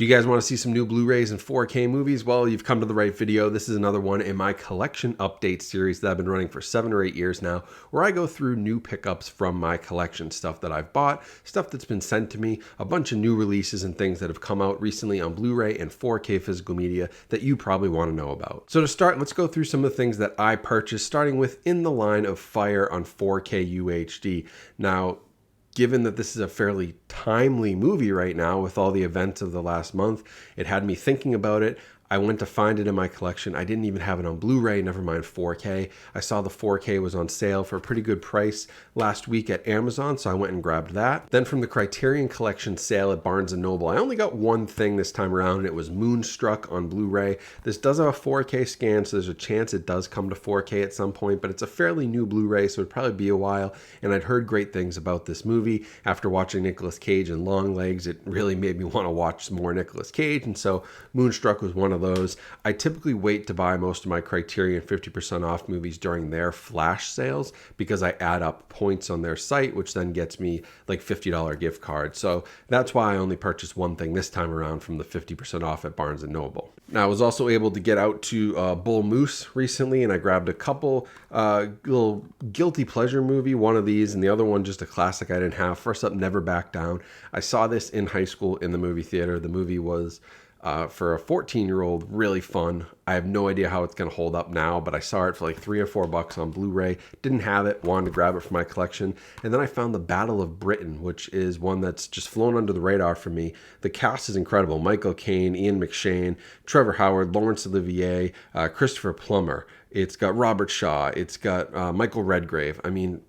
Do you guys want to see some new Blu-rays and 4K movies? Well, you've come to the right video. This is another one in my collection update series that I've been running for 7 or 8 years now, where I go through new pickups from my collection, stuff that I've bought, stuff that's been sent to me, a bunch of new releases and things that have come out recently on Blu-ray and 4K physical media that you probably want to know about. So to start, let's go through some of the things that I purchased, starting with In the Line of Fire on 4K UHD. Now, given that this is a fairly timely movie right now with all the events of the last month, it had me thinking about it. I went to find it in my collection. I didn't even have it on Blu-ray, never mind 4K. I saw the 4K was on sale for a pretty good price last week at Amazon, so I went and grabbed that. Then from the Criterion Collection sale at Barnes & Noble, I only got one thing this time around, and it was Moonstruck on Blu-ray. This does have a 4K scan, so there's a chance it does come to 4K at some point, but it's a fairly new Blu-ray, so it'd probably be a while, and I'd heard great things about this movie. After watching Nicolas Cage and Longlegs, it really made me want to watch some more Nicolas Cage, and so Moonstruck was one of those. I typically wait to buy most of my Criterion 50% off movies during their flash sales because I add up points on their site, which then gets me like $50 gift card. So that's why I only purchased one thing this time around from the 50% off at Barnes & Noble. Now, I was also able to get out to Bull Moose recently, and I grabbed a couple little guilty pleasure movie, one of these, and the other one just a classic I didn't have. First up, Never Back Down. I saw this in high school in the movie theater. The movie was for a 14-year-old, really fun. I have no idea how it's going to hold up now, but I saw it for like $3 or $4 on Blu-ray. Didn't have it, wanted to grab it for my collection. And then I found The Battle of Britain, which is one that's just flown under the radar for me. The cast is incredible. Michael Caine, Ian McShane, Trevor Howard, Laurence Olivier, Christopher Plummer. It's got Robert Shaw. It's got Michael Redgrave. I mean,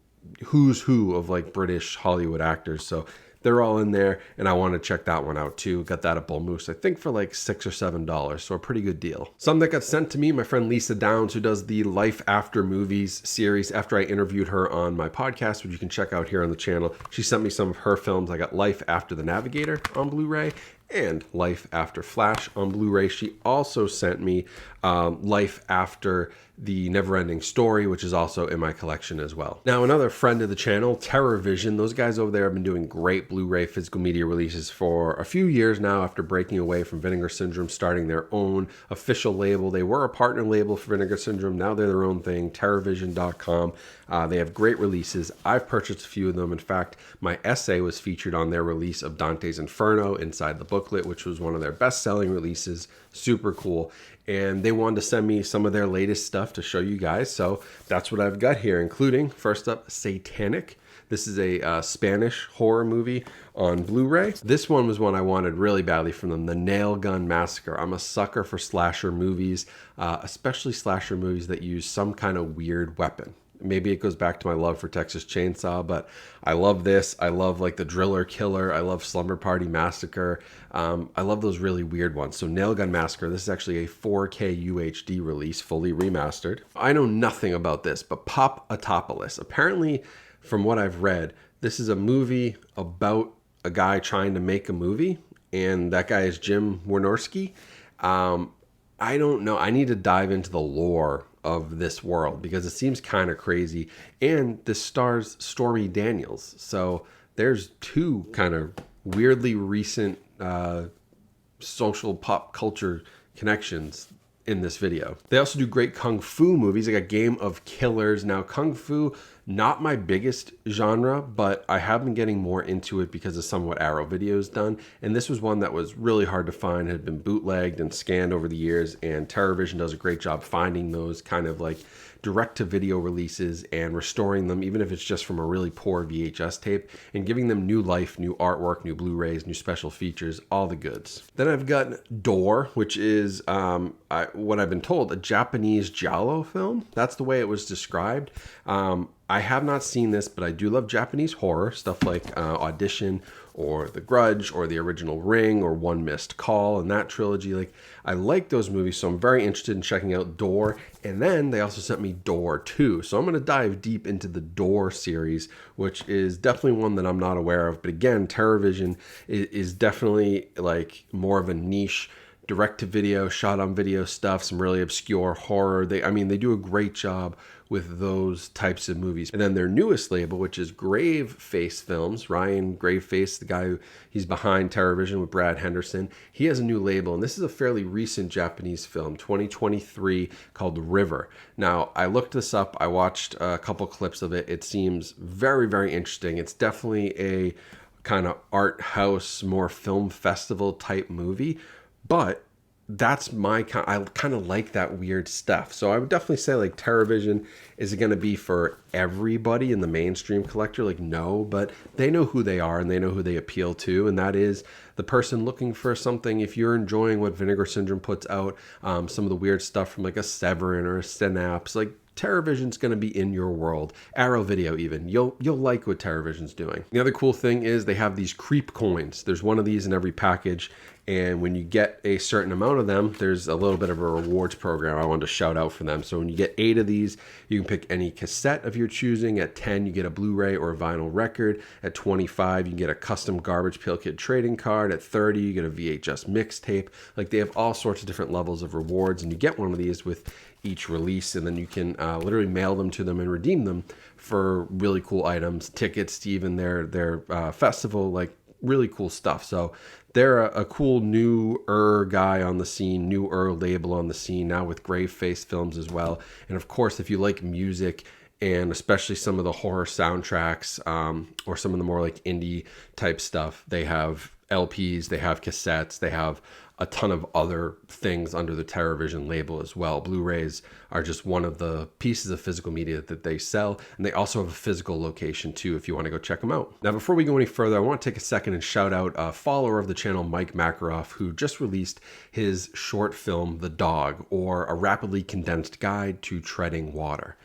who's who of like British Hollywood actors. So they're all in there, and I want to check that one out too. Got that at Bull Moose, I think for like $6 or $7, so a pretty good deal. Some that got sent to me, my friend Lisa Downs, who does the Life After Movies series, after I interviewed her on my podcast, which you can check out here on the channel. She sent me some of her films. I got Life After the Navigator on Blu-ray and Life After Flash on Blu-ray. She also sent me Life After the Never-Ending Story, which is also in my collection as well. Now, another friend of the channel, Terra Vision, those guys over there have been doing great Blu-ray physical media releases for a few years now after breaking away from Vinegar Syndrome, starting their own official label. They were a partner label for Vinegar Syndrome. Now they're their own thing, terravision.com. They have great releases. I've purchased a few of them. In fact, my essay was featured on their release of Dante's Inferno inside the booklet, which was one of their best-selling releases. Super cool. And they wanted to send me some of their latest stuff to show you guys. So that's what I've got here, including, first up, Satanic. This is a Spanish horror movie on Blu-ray. This one was one I wanted really badly from them, The Nail Gun Massacre. I'm a sucker for slasher movies, especially slasher movies that use some kind of weird weapon. Maybe it goes back to my love for Texas Chainsaw, but I love this. I love like the Driller Killer. I love Slumber Party Massacre. I love those really weird ones. So Nail Gun Massacre, this is actually a 4K UHD release, fully remastered. I know nothing about this, but Popatopolis. Apparently, from what I've read, this is a movie about a guy trying to make a movie, and that guy is Jim Wynorski. I don't know. I need to dive into the lore of this world because it seems kind of crazy. And this stars Stormy Daniels. So there's two kind of weirdly recent social pop culture connections in this video. They also do great Kung Fu movies. They got Game of Killers. Now, Kung Fu, not my biggest genre, but I have been getting more into it because of some What Arrow videos done. And this was one that was really hard to find, had been bootlegged and scanned over the years. And Terra Vision does a great job finding those kind of like direct-to-video releases and restoring them, even if it's just from a really poor VHS tape, and giving them new life, new artwork, new Blu-rays, new special features, all the goods. Then I've got Door, which is, what I've been told, a Japanese giallo film. That's the way it was described. I have not seen this, but I do love Japanese horror, stuff like Audition or The Grudge or The Original Ring or One Missed Call and that trilogy. Like, I like those movies, so I'm very interested in checking out Door. And then they also sent me Door 2. So I'm going to dive deep into the Door series, which is definitely one that I'm not aware of. But again, Terra Vision is definitely like more of a niche direct-to-video, shot-on-video stuff, some really obscure horror. They do a great job with those types of movies. And then their newest label, which is Graveface Films, Ryan Graveface, the guy he's behind Terra Vision with Brad Henderson, he has a new label, and this is a fairly recent Japanese film, 2023, called River. Now, I looked this up, I watched a couple clips of it. It seems very, very interesting. It's definitely a kind of art house, more film festival type movie, but that's I kind of like that weird stuff. So I would definitely say like Terra Vision, is it going to be for everybody in the mainstream collector? Like, no, but they know who they are and they know who they appeal to. And that is the person looking for something. If you're enjoying what Vinegar Syndrome puts out, some of the weird stuff from like a Severin or a Synapse, like Terra Vision's going to be in your world. Arrow Video even. You'll like what Terra Vision's doing. The other cool thing is they have these creep coins. There's one of these in every package. And when you get a certain amount of them, there's a little bit of a rewards program I wanted to shout out for them. So when you get 8 of these, you can pick any cassette of your choosing. At 10, you get a Blu-ray or a vinyl record. At 25, you can get a custom Garbage Pail Kid trading card. At 30, you get a VHS mixtape. Like, they have all sorts of different levels of rewards, and you get one of these with each release, and then you can literally mail them to them and redeem them for really cool items, tickets to even their festival, like really cool stuff. So they're a cool newer guy on the scene, newer label on the scene now with Graveface Films as well. And of course, if you like music and especially some of the horror soundtracks or some of the more like indie type stuff, they have LPs, they have cassettes, they have a ton of other things under the Terra Vision label as well. Blu-rays are just one of the pieces of physical media that they sell, and they also have a physical location too if you want to go check them out. Now, before we go any further, I want to take a second and shout out a follower of the channel, Mike Makaroff, who just released his short film, The Dog, or a rapidly condensed guide to treading water.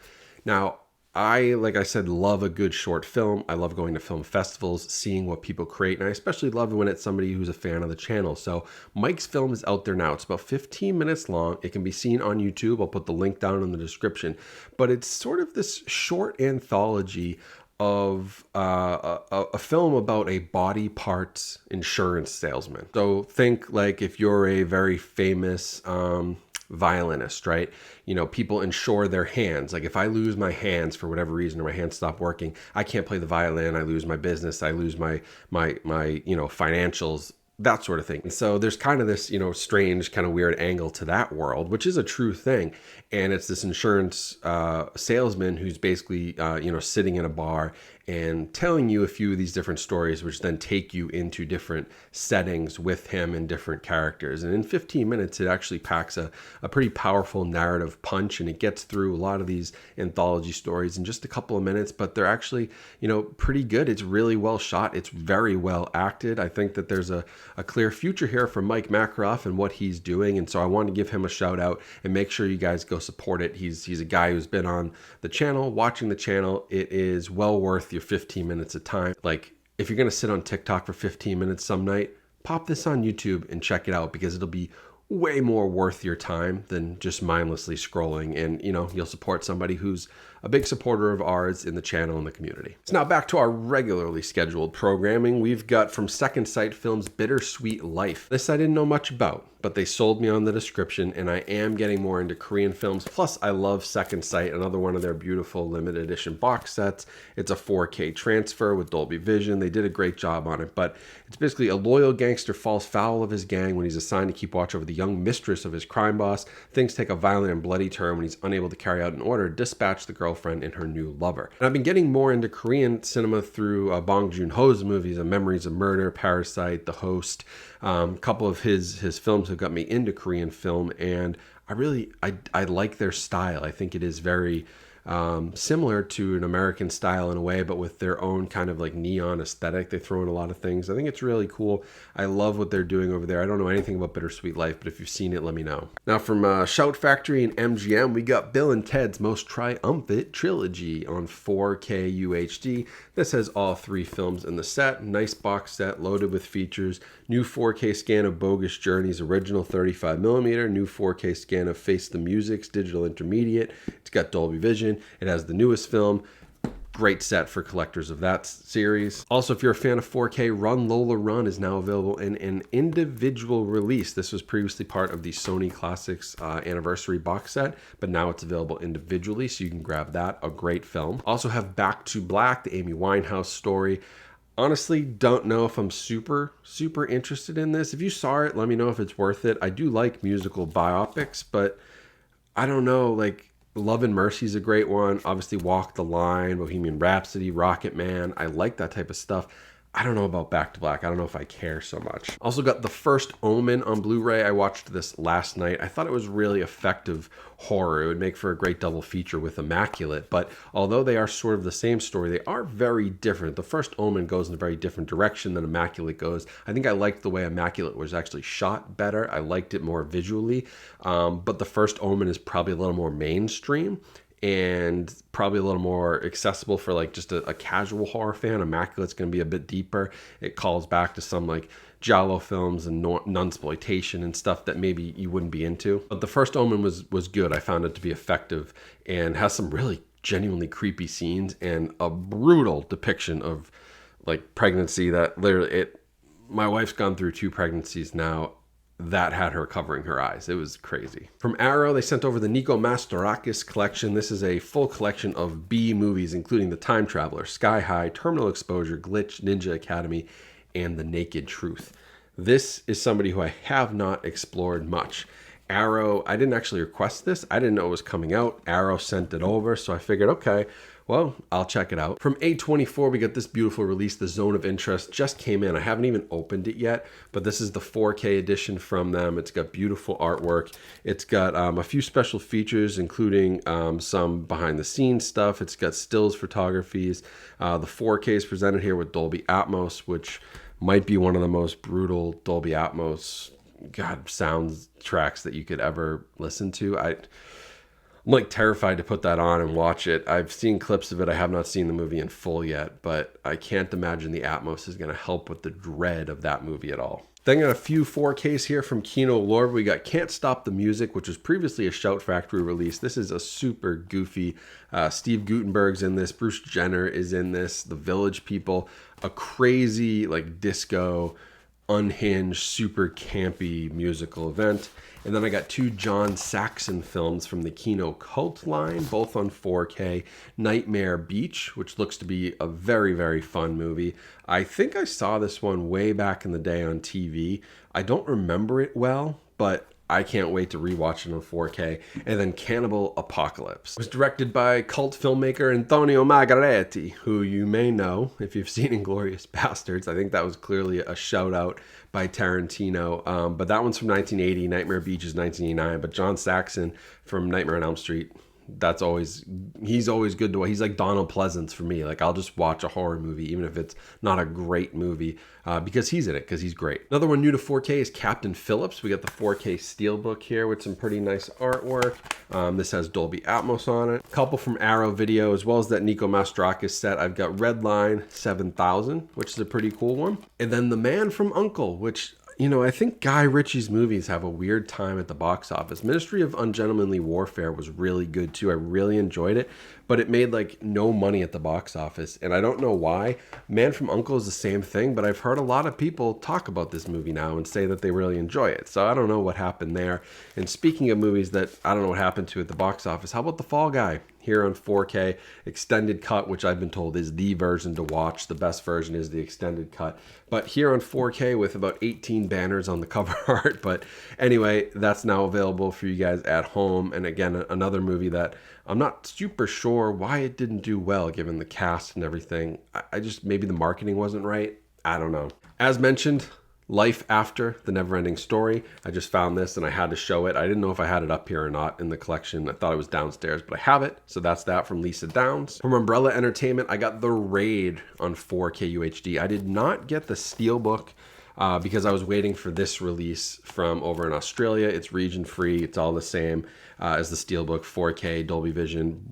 Now, like I said, love a good short film. I love going to film festivals, seeing what people create, and I especially love when it's somebody who's a fan of the channel. So Mike's film is out there now. It's about 15 minutes long. It can be seen on YouTube. I'll put the link down in the description. But it's sort of this short anthology of a film about a body parts insurance salesman. So think like if you're a very famous violinist, right? You know, people insure their hands. Like if I lose my hands for whatever reason, or my hands stop working, I can't play the violin, I lose my business, I lose my financials, that sort of thing. And so there's kind of this, strange kind of weird angle to that world, which is a true thing. And it's this insurance salesman who's basically, sitting in a bar and telling you a few of these different stories, which then take you into different settings with him and different characters. And in 15 minutes, it actually packs a pretty powerful narrative punch, and it gets through a lot of these anthology stories in just a couple of minutes, but they're actually, pretty good. It's really well shot. It's very well acted. I think that there's a clear future here for Mike Makaroff and what he's doing. And so I want to give him a shout out and make sure you guys go support it. He's a guy who's been on the channel, watching the channel. It is well worth your 15 minutes of time. Like, if you're going to sit on TikTok for 15 minutes some night, pop this on YouTube and check it out, because it'll be way more worth your time than just mindlessly scrolling. And, you'll support somebody who's a big supporter of ours in the channel and the community. So now back to our regularly scheduled programming. We've got from Second Sight Films, Bittersweet Life. This I didn't know much about, but they sold me on the description, and I am getting more into Korean films. Plus, I love Second Sight, another one of their beautiful limited edition box sets. It's a 4K transfer with Dolby Vision. They did a great job on it, but it's basically a loyal gangster falls foul of his gang when he's assigned to keep watch over the young mistress of his crime boss. Things take a violent and bloody turn when he's unable to carry out an order to dispatch the girlfriend and her new lover. And I've been getting more into Korean cinema through Bong Joon-ho's movies, Memories of Murder, Parasite, The Host. A couple of his films have got me into Korean film, and I like their style. I think it is very similar to an American style in a way, but with their own kind of like neon aesthetic. They throw in a lot of things. I think it's really cool. I love what they're doing over there. I don't know anything about Bittersweet Life, but if you've seen it, let me know. Now from Shout Factory and MGM, we got Bill and Ted's Most Triumphant Trilogy on 4K UHD. This has all 3 films in the set. Nice box set loaded with features. New 4K scan of Bogus Journey's original 35mm. New 4K scan of Face the Music's digital intermediate. It's got Dolby Vision. It has the newest film. Great set for collectors of that series. Also, if you're a fan of 4K, Run Lola Run is now available in an individual release. This was previously part of the Sony Classics anniversary box set, but now it's available individually, so you can grab that. A great film. Also have Back to Black, the Amy Winehouse story. Honestly, don't know if I'm super interested in this. If you saw it, let me know if it's worth it. I do like musical biopics, but I don't know, like Love and Mercy is a great one. Obviously Walk the Line, Bohemian Rhapsody, Rocket Man. I like that type of stuff. I don't know about Back to Black. I don't know if I care so much. Also got The First Omen on Blu-ray. I watched this last night. I thought it was really effective horror. It would make for a great double feature with Immaculate, but although they are sort of the same story, they are very different. The First Omen goes in a very different direction than Immaculate goes. I think I liked the way Immaculate was actually shot better. I liked it more visually, but The First Omen is probably a little more mainstream and probably a little more accessible for like just a casual horror fan. Immaculate's going to be a bit deeper. It calls back to some like giallo films and nunsploitation and stuff that maybe you wouldn't be into. But The First Omen was good. I found it to be effective and has some really genuinely creepy scenes and a brutal depiction of like pregnancy that literally my wife's gone through 2 pregnancies now. That had her covering her eyes. It was crazy. From Arrow, they sent over the Nico Mastorakis collection. This is a full collection of B movies, including The Time Traveler, Sky High, Terminal Exposure, Glitch, Ninja Academy, and The Naked Truth. This is somebody who I have not explored much. Arrow, I didn't actually request this. I didn't know it was coming out. Arrow sent it over, so I figured, okay, well, I'll check it out. From A24, we got this beautiful release, The Zone of Interest. Just came in. I haven't even opened it yet, but this is the 4K edition from them. It's got beautiful artwork. It's got a few special features, including some behind-the-scenes stuff. It's got stills photographies. The 4K is presented here with Dolby Atmos, which might be one of the most brutal Dolby Atmos soundtracks that you could ever listen to. I'm like terrified to put that on and watch it. I've seen clips of it. I have not seen the movie in full yet, but I can't imagine the Atmos is going to help with the dread of that movie at all. Then got a few 4Ks here from Kino Lorbe. We got Can't Stop the Music, which was previously a Shout Factory release. This is a super goofy. Steve Guttenberg's in this. Bruce Jenner is in this. The Village People. A crazy like disco, unhinged, super campy musical event. And then I got 2 John Saxon films from the Kino Cult line, both on 4K. Nightmare Beach, which looks to be a very, very fun movie. I think I saw this one way back in the day on TV. I don't remember it well, but I can't wait to rewatch it on 4K. And then Cannibal Apocalypse. It was directed by cult filmmaker Antonio Margheriti, who you may know if you've seen Inglourious Bastards. I think that was clearly a shout out by Tarantino. But that one's from 1980. Nightmare Beach is 1989. But John Saxon from Nightmare on Elm Street, he's always good to watch. He's like Donald Pleasance for me. Like I'll just watch a horror movie even if it's not a great movie because he's in it, because he's great. Another one new to 4K is Captain Phillips. We got the 4K Steelbook here with some pretty nice artwork. This has Dolby Atmos on it. A couple from Arrow Video, as well as that Nico Mastorakis set. I've got Red Line 7000, which is a pretty cool one. And then The Man from U.N.C.L.E., which, you know, I think Guy Ritchie's movies have a weird time at the box office. Ministry of Ungentlemanly Warfare was really good too. I really enjoyed it, but it made like no money at the box office, and I don't know why. Man from U.N.C.L.E. is the same thing, but I've heard a lot of people talk about this movie now and say that they really enjoy it. So I don't know what happened there. And speaking of movies that I don't know what happened to at the box office, how about The Fall Guy? Here on 4K extended cut, which I've been told is the version to watch. The best version is the extended cut, but here on 4K with about 18 banners on the cover art. But anyway, that's now available for you guys at home. And again, another movie that I'm not super sure why it didn't do well given the cast and everything. I just, maybe the marketing wasn't right. I don't know. As mentioned, Life After the Neverending Story. I just found this and I had to show it. I didn't know if I had it up here or not in the collection. I thought it was downstairs, but I have it. So that's that from Lisa Downs. From Umbrella Entertainment, I got The Raid on 4K UHD. I did not get the Steelbook because I was waiting for this release from over in Australia. It's region free. It's all the same as the Steelbook, 4K, Dolby Vision,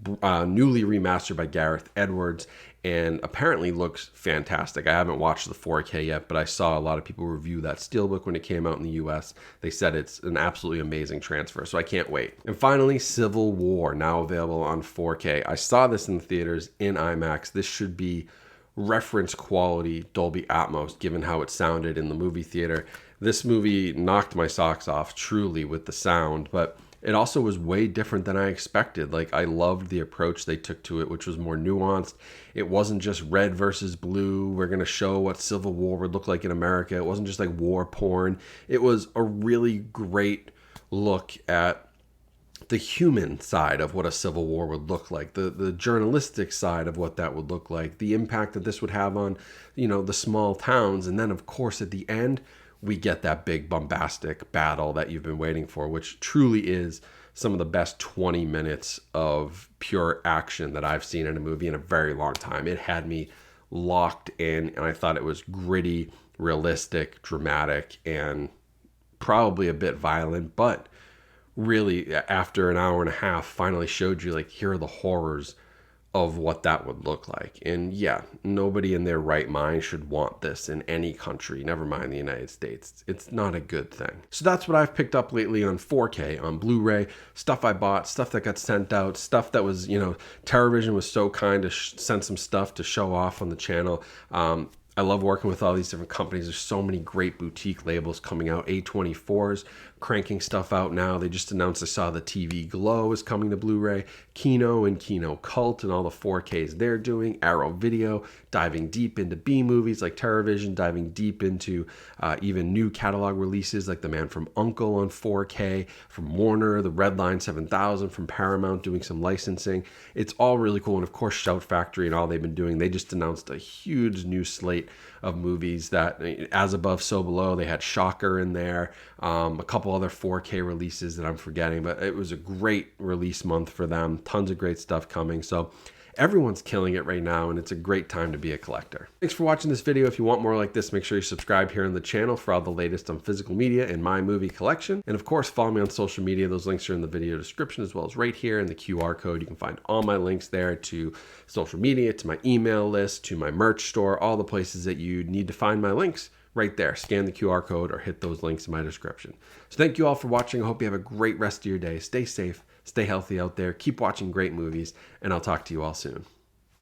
newly remastered by Gareth Edwards, and apparently looks fantastic. I haven't watched the 4K yet, but I saw a lot of people review that Steelbook when it came out in the US. They said it's an absolutely amazing transfer, so I can't wait. And finally, Civil War, now available on 4K. I saw this in the theaters in IMAX. This should be reference quality Dolby Atmos, given how it sounded in the movie theater. This movie knocked my socks off truly with the sound, but it also was way different than I expected. Like, I loved the approach they took to it, which was more nuanced. It wasn't just red versus blue. We're going to show what Civil War would look like in America. It wasn't just like war porn. It was a really great look at the human side of what a civil war would look like, the journalistic side of what that would look like, the impact that this would have on, the small towns. And then, of course, at the end, we get that big bombastic battle that you've been waiting for, which truly is some of the best 20 minutes of pure action that I've seen in a movie in a very long time. It had me locked in, and I thought it was gritty, realistic, dramatic, and probably a bit violent, but really, after an hour and a half, finally showed you, like, here are the horrors of what that would look like. And yeah, nobody in their right mind should want this in any country, never mind the United States. It's not a good thing. So that's what I've picked up lately on 4K, on Blu-ray, stuff I bought, stuff that got sent out, stuff that was, Terra Vision was so kind to send some stuff to show off on the channel. I love working with all these different companies. There's so many great boutique labels coming out. A24's cranking stuff out now. They just announced, I saw the TV Glow is coming to Blu-ray. Kino and Kino Cult and all the 4Ks they're doing. Arrow Video diving deep into B movies like Terra Vision, diving deep into even new catalog releases like The Man from U.N.C.L.E. on 4K, from Warner, the Redline 7000 from Paramount doing some licensing. It's all really cool. And of course, Shout Factory and all they've been doing. They just announced a huge new slate of movies that, As Above, So Below, they had Shocker in there, a couple other 4K releases that I'm forgetting, but it was a great release month for them. Tons of great stuff coming. So everyone's killing it right now, and it's a great time to be a collector. Thanks for watching this video. If you want more like this, make sure you subscribe here on the channel for all the latest on physical media and my movie collection. And of course, follow me on social media. Those links are in the video description, as well as right here in the QR code. You can find all my links there to social media, to my email list, to my merch store, all the places that you need to find my links. Right there, scan the QR code or hit those links in my description. So thank you all for watching. I hope you have a great rest of your day. Stay safe, stay healthy out there. Keep watching great movies, and I'll talk to you all soon.